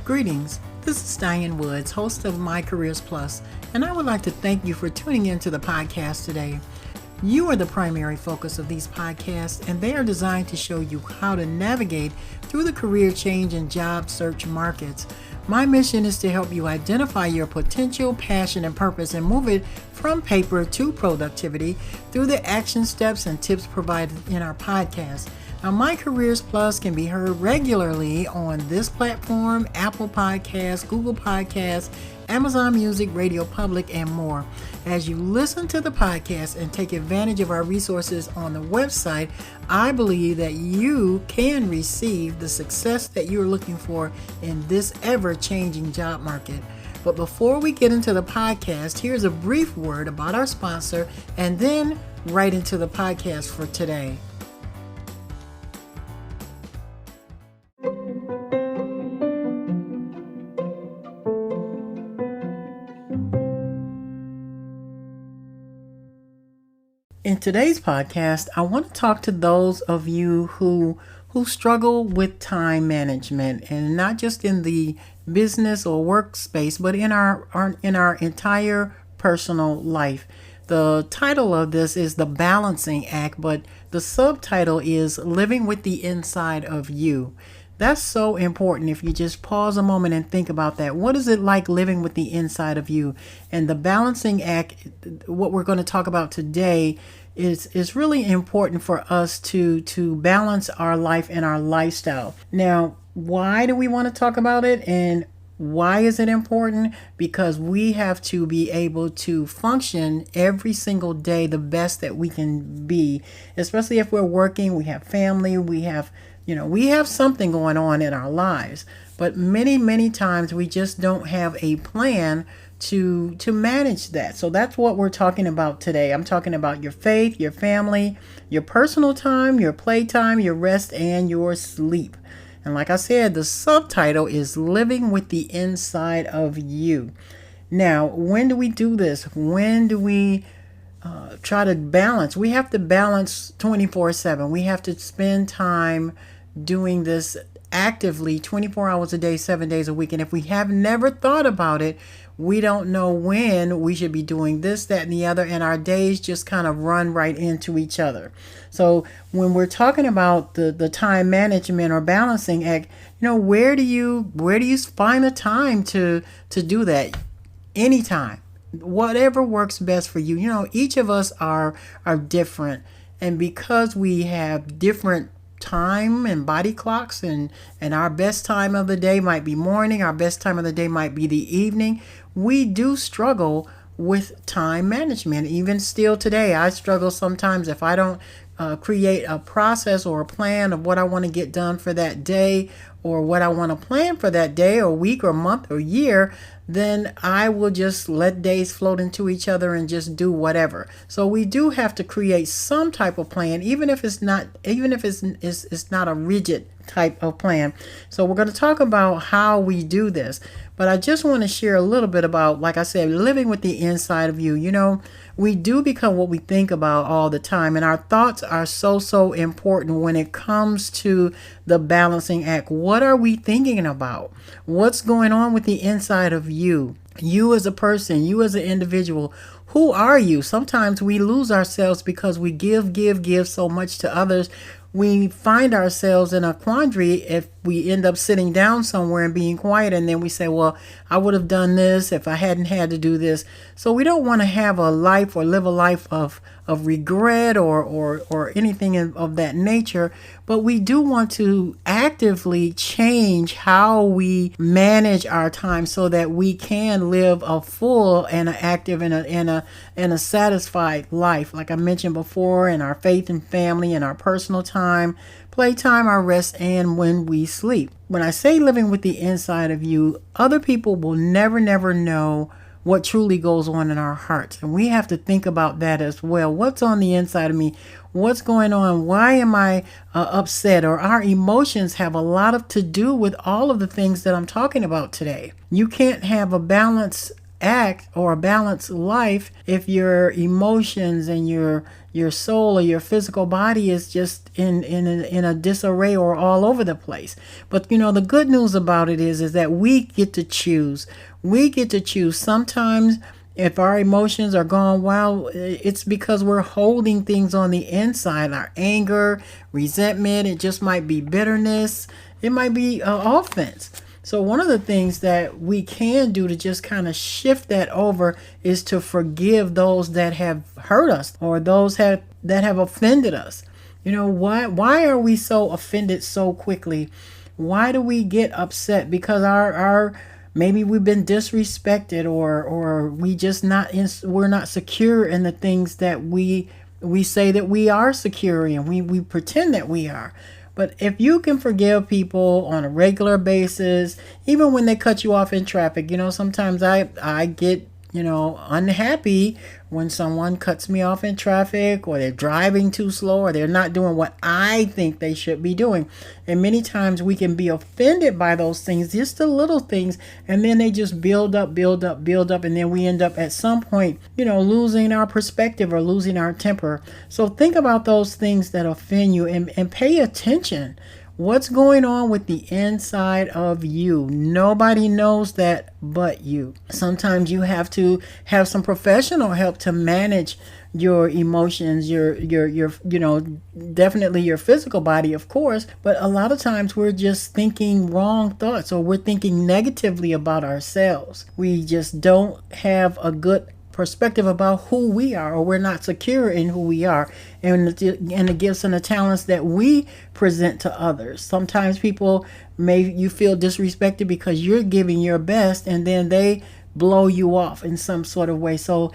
Greetings, this is Diane Woods, host of My Careers Plus, and I would like to thank you for tuning into the podcast today. You are the primary focus of these podcasts, and they are designed to show you how to navigate through the career change and job search markets. My mission is to help you identify your potential, passion, and purpose and move it from paper to productivity through the action steps and tips provided in our podcast. Now, My Careers Plus can be heard regularly on this platform, Apple Podcasts, Google Podcasts, Amazon Music, Radio Public, and more. As you listen to the podcast and take advantage of our resources on the website, I believe that you can receive the success that you're looking for in this ever-changing job market. But before we get into the podcast, here's a brief word about our sponsor and then right into the podcast for today. In today's podcast, I want to talk to those of you who struggle with time management, and not just in the business or workspace, but in our entire personal life. The title of this is The Balancing Act, but the subtitle is Living with the Inside of You. That's so important if you just pause a moment and think about that. What is it like living with the inside of you? And the balancing act, what we're going to talk about today, is really important for us to balance our life and our lifestyle. Now, why do we want to talk about it, and why is it important? Because we have to be able to function every single day the best that we can be, especially if we're working, we have family, we have something going on in our lives. But many times we just don't have a plan to manage that. So that's what we're talking about today. I'm talking about your faith, your family, your personal time, your playtime, your rest, and your sleep. And like I said, the subtitle is Living with the Inside of You. Now, when do we do this? When do we try to balance? We have to balance 24/7. We have to spend time doing this actively 24 hours a day, 7 days a week. And if we have never thought about it, we don't know when we should be doing this, that, and the other, and our days just kind of run right into each other. So when we're talking about the time management or balancing act, where do you find the time to do that? Anytime, whatever works best for you. Each of us are different, and because we have different time and body clocks, and our best time of the day might be morning, our best time of the day might be the evening, we do struggle with time management. Even still today, I struggle sometimes if I don't create a process or a plan of what I want to get done for that day, or what I want to plan for that day or week or month or year, then I will just let days float into each other and just do whatever. So we do have to create some type of plan, even if it's not a rigid type of plan. So we're going to talk about how we do this. But I just want to share a little bit about, like I said, living with the inside of you. We do become what we think about all the time, and our thoughts are so important when it comes to the balancing act. What are we thinking about? What's going on with the inside of you? You as a person, you as an individual, who are you? Sometimes we lose ourselves because we give so much to others. We find ourselves in a quandary if we end up sitting down somewhere and being quiet, and then we say, well, I would have done this if I hadn't had to do this. So we don't want to have a life or live a life of regret or anything of that nature, but we do want to actively change how we manage our time so that we can live a full and an active and a satisfied life, like I mentioned before, in our faith and family, in our personal time, playtime, our rest, and when we sleep. When I say living with the inside of you, other people will never know what truly goes on in our hearts. And we have to think about that as well. What's on the inside of me? What's going on? Why am I upset? Or our emotions have a lot to do with all of the things that I'm talking about today. You can't have a balance act or a balanced life if your emotions and your soul or your physical body is just in a disarray or all over the place. But the good news about it is that we get to choose. We get to choose. Sometimes if our emotions are gone wild, it's because we're holding things on the inside. Our anger, resentment, it just might be bitterness. It might be offense. So one of the things that we can do to just kind of shift that over is to forgive those that have hurt us or those that have offended us. Why are we so offended so quickly? Why do we get upset? Because our maybe we've been disrespected or we just we're not secure in the things that we say that we are secure in. We pretend that we are. But if you can forgive people on a regular basis, even when they cut you off in traffic, sometimes I get, unhappy when someone cuts me off in traffic or they're driving too slow or they're not doing what I think they should be doing. And many times we can be offended by those things, just the little things, and then they just build up. And then we end up at some point, losing our perspective or losing our temper. So think about those things that offend you and pay attention. What's going on with the inside of you? Nobody knows that but you. Sometimes you have to have some professional help to manage your emotions, your definitely your physical body, of course, but a lot of times we're just thinking wrong thoughts or we're thinking negatively about ourselves. We just don't have a good perspective about who we are, or we're not secure in who we are and the gifts and the talents that we present to others. Sometimes people you feel disrespected because you're giving your best and then they blow you off in some sort of way. So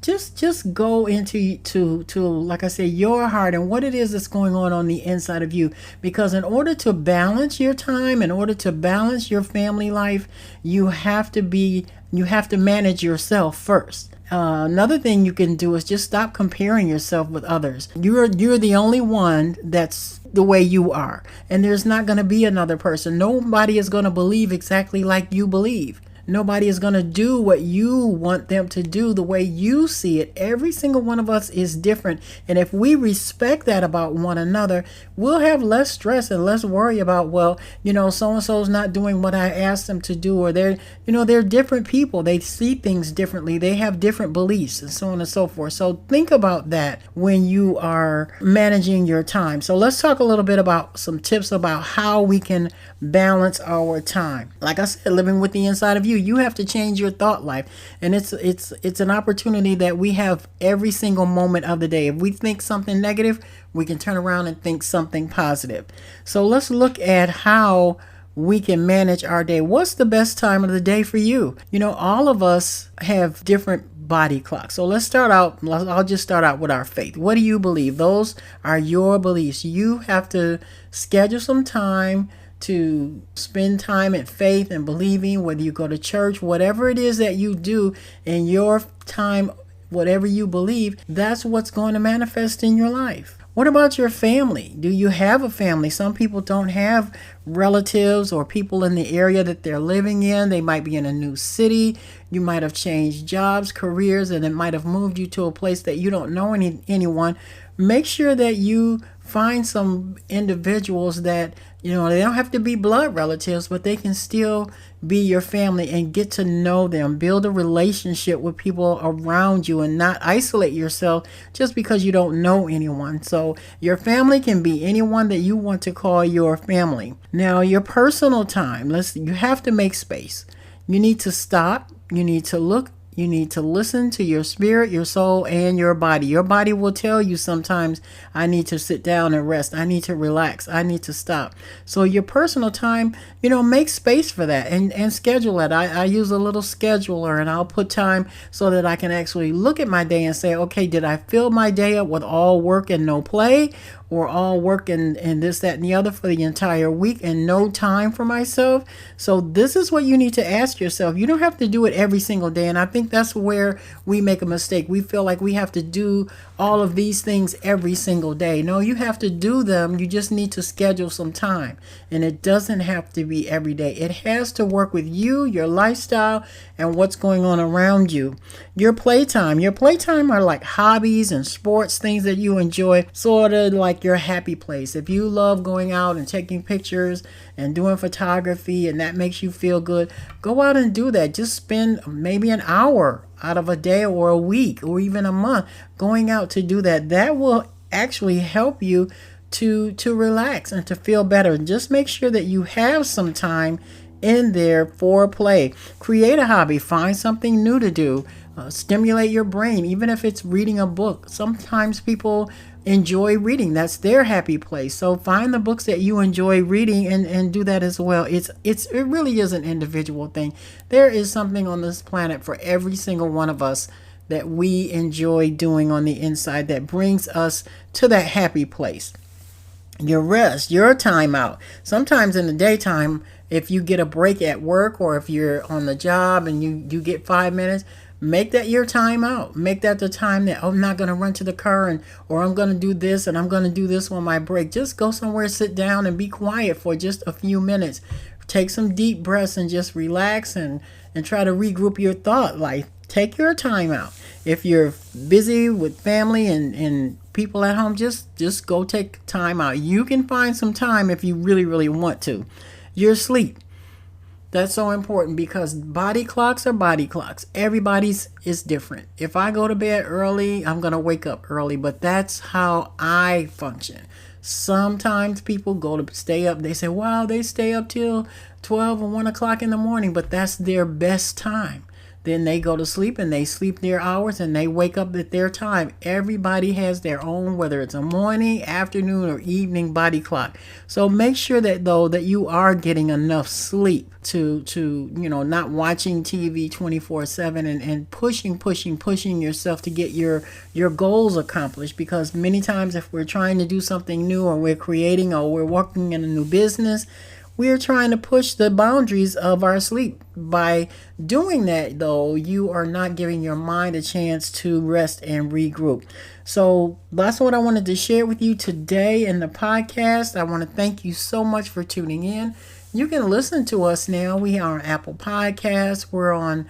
just go into like I said, your heart and what it is that's going on the inside of you, because in order to balance your time, in order to balance your family life, you have to manage yourself first. Another thing you can do is just stop comparing yourself with others. You're the only one that's the way you are, and there's not going to be another person. Nobody is going to believe exactly like you believe. Nobody is going to do what you want them to do the way you see it. Every single one of us is different. And if we respect that about one another, we'll have less stress and less worry about, so-and-so is not doing what I asked them to do, or they're different people. They see things differently. They have different beliefs and so on and so forth. So think about that when you are managing your time. So let's talk a little bit about some tips about how we can balance our time. Like I said, living with the inside of you have to change your thought life. And it's an opportunity that we have every single moment of the day. If we think something negative, we can turn around and think something positive. So let's look at how we can manage our day. What's the best time of the day for you? All of us have different body clocks. So I'll just start out with our faith. What do you believe? Those are your beliefs. You have to schedule some time to spend time in faith and believing, whether you go to church, whatever it is that you do in your time, whatever you believe, that's what's going to manifest in your life. What about your family? Do you have a family? Some people don't have relatives or people in the area that they're living in. They might be in a new city. You might have changed jobs, careers, and it might have moved you to a place that you don't know anyone. Make sure that you find some individuals that, they don't have to be blood relatives, but they can still be your family, and get to know them. Build a relationship with people around you and not isolate yourself just because you don't know anyone. So your family can be anyone that you want to call your family. Now, your personal time, you have to make space. You need to stop. You need to look. You need to listen to your spirit, your soul, and your body. Your body will tell you sometimes, I need to sit down and rest. I need to relax. I need to stop. So your personal time, make space for that and schedule it. I use a little scheduler, and I'll put time so that I can actually look at my day and say, okay, did I fill my day up with all work and no play? or all work and this, that, and the other for the entire week and no time for myself. So this is what you need to ask yourself. You don't have to do it every single day. And I think that's where we make a mistake. We feel like we have to do all of these things every single day. No, you have to do them. You just need to schedule some time. And it doesn't have to be every day. It has to work with you, your lifestyle, and what's going on around you. Your playtime. Your playtime are like hobbies and sports, things that you enjoy, sort of like your happy place. If you love going out and taking pictures and doing photography and that makes you feel good, go out and do that. Just spend maybe an hour out of a day or a week or even a month going out to do that. That will actually help you to relax and to feel better. Just make sure that you have some time in there for play. Create a hobby. Find something new to do. Stimulate your brain, even if it's reading a book. Sometimes people enjoy reading. That's their happy place. So find the books that you enjoy reading and do that as well. It really is an individual thing. There is something on this planet for every single one of us that we enjoy doing on the inside that brings us to that happy place. Your rest, your time out. Sometimes in the daytime, if you get a break at work or if you're on the job and you get 5 minutes, make that your time out. Make that the time that I'm not going to run to the car or I'm going to do this and I'm going to do this on my break. Just go somewhere, sit down and be quiet for just a few minutes. Take some deep breaths and just relax and try to regroup your thought life. Take your time out. If you're busy with family and people at home, just go take time out. You can find some time if you really, really want to. Your sleep. That's so important because body clocks are body clocks. Everybody's is different. If I go to bed early, I'm going to wake up early, but that's how I function. Sometimes people stay up. They say, wow, they stay up till 12 or 1 o'clock in the morning, but that's their best time. Then they go to sleep and they sleep their hours and they wake up at their time. Everybody has their own, whether it's a morning, afternoon, or evening body clock. So make sure that you are getting enough sleep to not watching TV 24/7 and pushing yourself to get your goals accomplished. Because many times if we're trying to do something new or we're creating or we're working in a new business, we're trying to push the boundaries of our sleep. By doing that, though, you are not giving your mind a chance to rest and regroup. So that's what I wanted to share with you today in the podcast. I want to thank you so much for tuning in. You can listen to us now. We are on Apple Podcasts. We're on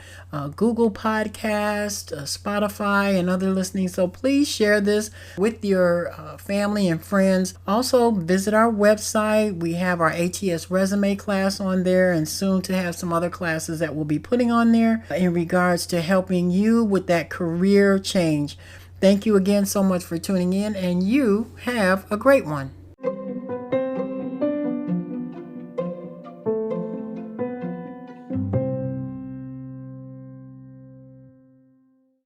Google Podcast, Spotify, and other listening. So please share this with your family and friends. Also, visit our website. We have our ATS resume class on there and soon to have some other classes that we'll be putting on there in regards to helping you with that career change. Thank you again so much for tuning in, and you have a great one.